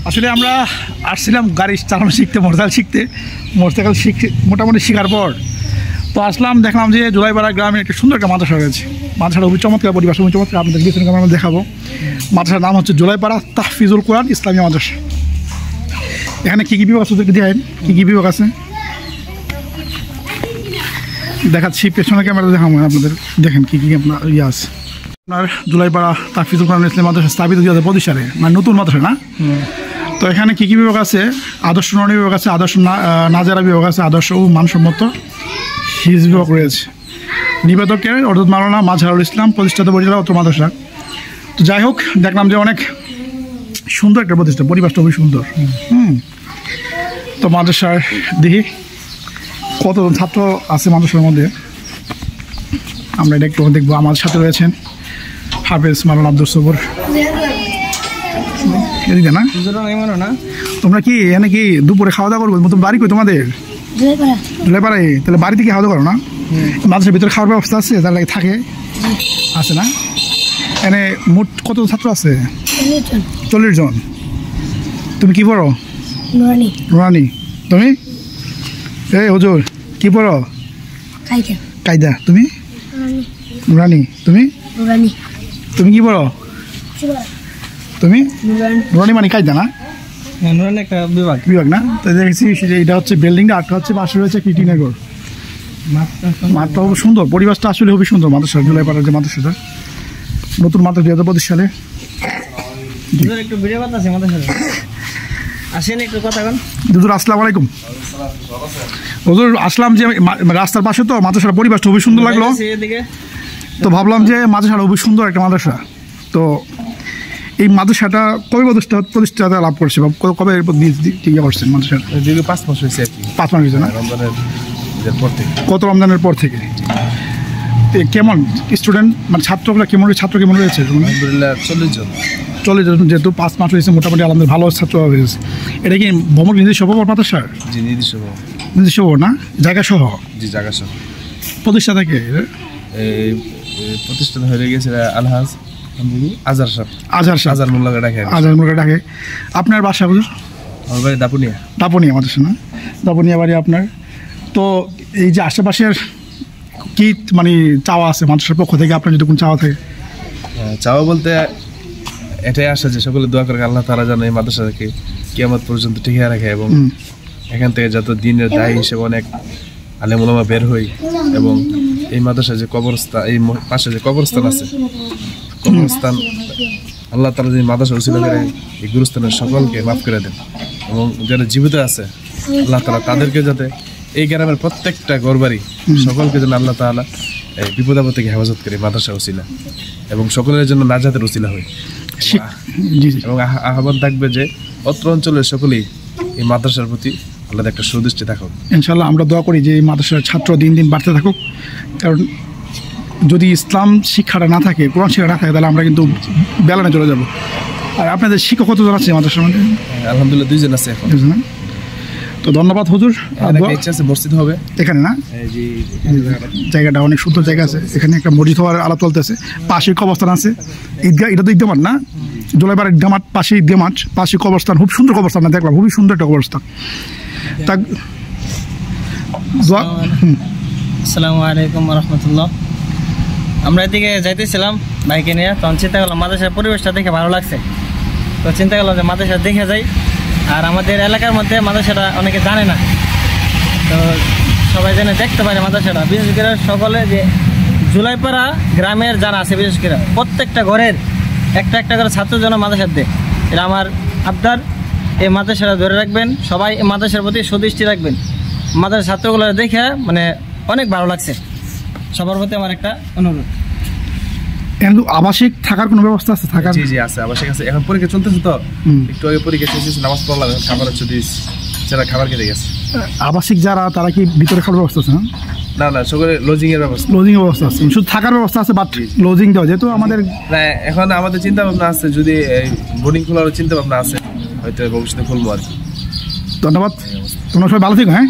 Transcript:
আসলে আমরা আসছিলাম গাড়ি চালানো শিখতে, মোটরসাইকেল শিখতে মোটামুটি শেখার পর তো আসলাম, দেখলাম যে জুলাইপাড়া গ্রামে একটা সুন্দর একটা মাদ্রাসা রয়েছে। মাদ্রাসাটা খুবই চমৎকার, পরিবেশ খুবই চমৎকার। আপনাদের পিছনে আমরা দেখাবো। মাদ্রাসার নাম হচ্ছে জুলাইপাড়া তাহফিজুল কোরআন ইসলামিয়া মাদ্রাসা। এখানে কী কী বিভাগ আছে দেখেন, কী কী বিভাগ আছে দেখাচ্ছি, পেছনে ক্যামেরা দেখাবো আপনাদের। দেখেন কী কী আপনার ইয়ে আছে। আপনার জুলাইপাড়া তাহফিজুল কোরআন ইসলামিয়া মাদ্রাসা স্থাপিত 2025 সালে, মানে নতুন মাদ্রাসা না। তো এখানে কী কী বিভাগ আছে? আদর্শ নরী বিভাগ আছে, আদর্শ নাজারা বিভাগ আছে, আদর্শ ও মানসম্মত হিজ বিভাগ রয়েছে। নিবেদকের অর্থাৎ মাওলানা মাজহারুল ইসলাম প্রতিষ্ঠাতা পরিচালক অত মাদ্রাসা। তো যাই হোক, দেখলাম যে অনেক সুন্দর একটা প্রতিষ্ঠান, পরিবেশটা খুবই সুন্দর। তো মাদ্রাসার দেখি কতজন ছাত্র আছে মাদ্রাসার মধ্যে, আমরা এটা একটু দেখবো। আমাদের সাথে রয়েছেন হাফেজ মাওলানা আব্দুল সবুর। এদিকে না তোমরা কি এখানে কি দুপুরে খাওয়া দাওয়া করবো? তোমার বাড়ি কই তোমাদের? জুলাইপাড়ায়। তাহলে বাড়িতে কি খাওয়া দাওয়া করো না? মাদ্রাসার ভিতরে খাওয়ার ব্যবস্থা আছে? তার লাগে থাকে আছে না? এখানে মোট কত ছাত্র আছে? 40 জন। তুমি কি পড়ো? নুরানি। তুমি? এই হুজুর কি পড়ো? কায়দা। তুমি? নুরানি। তুমি? তুমি কি পড়ো? তুমি? নুরানি মানে কায়দা না? একটা বিভাগ না? তো দেখেছি এটা হচ্ছে বিল্ডিংটা, আটটা হচ্ছে পাশে রয়েছে কৃটিনগর। মাঠটা খুব সুন্দর, পরিবেশটা আসলে খুবই সুন্দর। মাদ্রাসা জুলাইপাড়ার যে মাদ্রাসাটা নতুন মাদ্রাসা 2025 সালে। একটু ভিডিও কথা আছে আমাদের সাথে, আসেন একটু কথা বল। হুজুর আসসালামু আলাইকুম। হুজুর আসলাম যে রাস্তার পাশে, তো মাদ্রাসার পরিবেশটা খুবই সুন্দর লাগলো, তো ভাবলাম যে মাদ্রাসাটা খুবই সুন্দর একটা মাদ্রাসা। তো এই মাদ্রাসাটা কবে প্রতিষ্ঠা লাভ করছে বা কবে ইয়ে করছেন মাদ্রাসাটা? 5 মাস হয়েছে আর কি। 5 মাস হয়েছে না? কত রমজানের পর থেকে। কেমন স্টুডেন্ট মানে ছাত্রগুলো কেমন রয়েছে? আলহামদুলিল্লাহ 40 জন। যেহেতু 5 মাস হয়েছে, মোটামুটি আলহামদুলিল্লাহ ভালো ছাত্র হয়েছে। এটা কি ভবন নিজস্ব ভবন মাদ্রাসার? জি নিজস্ব ভবন না, জায়গা সহ? জি জায়গা সহ। প্রতিষ্ঠা থেকে এই প্রতিষ্ঠান হয়ে গেছে আলহাজ আজহার মোল্লাকে ডাকে। আপনার বাসা? আমার বাড়ি দাপুনিয়া মাদ্রাসা না? দাপুনিয়া বাড়ি আপনার। তো এই যে আশেপাশের কি মানে চাওয়া আছে মাদ্রাসার পক্ষ থেকে? আপনার যদি কোন চাওয়া থাকে? চাওয়া বলতে এটাই আসে যে সকলে দোয়া করে আল্লাহ তাআলা যেন এই মাদ্রাসাকে কিয়ামত পর্যন্ত টিকিয়ে রাখে, এবং এখান থেকে যত দিনের দায়ী হিসেবে অনেক আলেম ওলামা বের হই, এবং এই মাদ্রাসায় যে কবরস্থান, এই পাশে যে কবরস্থান আছে, কবরস্থান আল্লাহ তাআলা যে মাদ্রাসা উসিলা করে এই গুরুস্থানের সকলকে মাফ করে দেন, এবং যারা জীবিত আছে আল্লাহ তাআলা তাদেরকে যাতে এই গ্রামের প্রত্যেকটা ঘরবাড়ি সকলকে যেন আল্লাহ তাআলা এই বিপদ আপদ থেকে হেফাজত করে মাদ্রাসা উসিলা, এবং সকলের জন্য নাজাতের উসিলা হয়। এবং আহ্বান থাকবে যে অত্র অঞ্চলের সকলেই এই মাদ্রাসার প্রতি আল্লাহর একটা সুদৃষ্টি থাকুক। ইনশাআল্লাহ আমরা দোয়া করি যে এই মাদ্রাসার ছাত্র দিন দিন বাড়তে থাকুক, কারণ যদি ইসলাম শিক্ষাটা না থাকে, কোরআন শিক্ষা না থাকে, তাহলে আমরা কিন্তু বেলানে চলে যাব। আর আপনাদের শিক্ষক কতজন আছে মাদ্রাসার মধ্যে? আলহামদুলিল্লাহ 2 জন আছে এখন। তো ধন্যবাদ হুজুর। মসজিদ হবে এখানে না? জায়গাটা অনেক সুন্দর জায়গা আছে, এখানে একটা মসজিদ হওয়ার আলাপ চলতেছে। পাশে কবরস্থান আছে, ঈদগাহ, এটা তো ঈদগাহ মাঠ না? জুলাইপাড়ার ঈদগাহ মাঠ, পাশে ঈদগাহ মাঠ, পাশে কবরস্থান, খুব সুন্দর কবরস্থান দেখলাম, খুবই সুন্দর একটা কবরস্থান। আসসালামু আলাইকুম রহমতুল্লাহ। আমরা এদিকে যাইতেছিলাম বাইকে নিয়ে, তখন চিন্তা করলাম মাদ্রাসার পরিবেশটা দেখে ভালো লাগছে, তো চিন্তা করলাম যে মাদ্রাসা দেখে যাই। আর আমাদের এলাকার মধ্যে মাদ্রাসাটা অনেকে জানে না, তো সবাই যেন দেখতে পারে মাদ্রাসাটা। বিশেষ করে সকলে যে জুলাইপাড়া গ্রামের যারা আছে, বিশেষ করে প্রত্যেকটা ঘরের একটা করে ছাত্র যেন মাদ্রাসা দেয়, এটা আমার আবদার। এই মাদ্রাসাটা ধরে রাখবেন, সবাই এই মাদ্রাসার প্রতি সুদৃষ্টি রাখবেন। মাদ্রাসার ছাত্রগুলো দেখে মানে অনেক ভালো লাগছে, সবার প্রতি আমার একটা অনুরোধ। কিন্তু আবাসিক থাকার কোনো ব্যবস্থা আছে? জি আছে, আবাসিক আছে। এখন পরীক্ষা চলতেছে, তো একটু আগে পরীক্ষা শেষ, নামাজ পড়লাম, খাবার যদি যারা খাবার খেতে গেছে। আবাসিক যারা, তারা কি ভিতরে খাওয়ার ব্যবস্থা আছে? না সকলে লজিং এর ব্যবস্থা আছে, শুধু থাকার ব্যবস্থা আছে, বাট লজিং দেওয়া যেহেতু আমাদের এখন আমাদের চিন্তা ভাবনা আছে, যদি বোর্ডিং খোলার চিন্তা ভাবনা আছে, হয়তো ভবিষ্যতে খুলবো আর কি। ধন্যবাদ, তোমরা সবাই ভালো থেকো। হ্যাঁ।